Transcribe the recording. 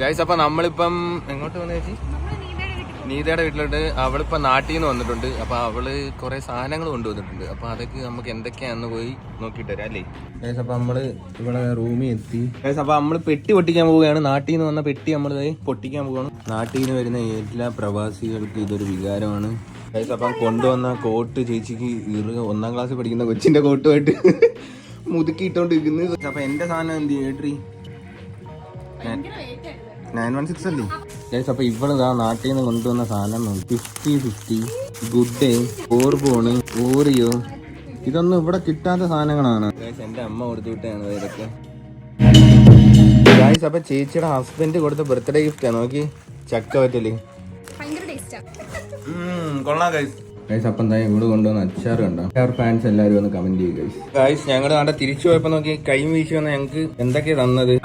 Guys അപ്പൊ നമ്മളിപ്പം എങ്ങോട്ട് വന്നു ചേച്ചി? നീതയുടെ വീട്ടിലോട്ട്. അവളിപ്പോ നാട്ടിൽ നിന്ന് വന്നിട്ടുണ്ട്. അപ്പൊ അവള് കുറെ സാധനങ്ങൾ കൊണ്ടുവന്നിട്ടുണ്ട്. അപ്പൊ അതൊക്കെ നമുക്ക് എന്തൊക്കെയാന്ന് പോയി നോക്കിട്ട് വരാം അല്ലേ ഗൈസ്. അപ്പൊ നമ്മള് ഇവിടെ റൂമിൽ എത്തി ഗൈസ്. അപ്പൊ നമ്മള് പെട്ടി പൊട്ടിക്കാൻ പോവുകയാണ്. നാട്ടിൽ നിന്ന് വന്ന പെട്ടി നമ്മൾ പൊട്ടിക്കാൻ പോവുകയാണ്. നാട്ടിൽ നിന്ന് വരുന്ന എല്ലാ പ്രവാസികൾക്ക് ഇതൊരു വികാരമാണ് ഗൈസ്. അപ്പം കൊണ്ടുവന്ന കോട്ട് ചേച്ചിക്ക് 1ാം ക്ലാസ്സിൽ പഠിക്കുന്ന കൊച്ചിന്റെ കോട്ടുമായിട്ട് മുതുക്കിയിട്ടോണ്ടിരിക്കുന്നത്. അപ്പൊ എന്റെ സാധനം എന്ത് ചെയ്യട്രി 916 അല്ലേ ഗൈസ്. അപ്പൊ ഇവളിതാ നാട്ടിൽ നിന്ന് കൊണ്ടുവന്ന സാധനം 50-50 ഗുഡ് ഡേ, ഓർബോണ്, ഓറിയോ, ഇതൊന്നും ഇവിടെ കിട്ടാത്ത സാധനങ്ങളാണ് ഗൈസ്. എന്റെ അമ്മ കൊടുത്തു വിട്ടാണ് ഇതൊക്കെ ഗൈസ്. അപ്പൊ ചേച്ചിയുടെ ഹസ്ബൻഡ് കൊടുത്ത ബർത്ത്ഡേ ഗിഫ്റ്റാ. നോക്കി ചക്ക പറ്റല് കൊള്ളാം ഗൈസ്. ഗൈസ് അപ്പം എന്താ ഇവിടെ കൊണ്ടുവന്ന അച്ചാർ കണ്ടോ? അച്ചാർ ഫാൻസ് എല്ലാവരും ഒന്ന് കമന്റ് ചെയ്യുക ഗൈസ്. ഗൈസ് ഞങ്ങളുടെ നാട്ടെ തിരിച്ചു പോയപ്പോ നോക്കി കൈ വീശി വന്ന ഞങ്ങക്ക് എന്തൊക്കെയാ തന്നത്.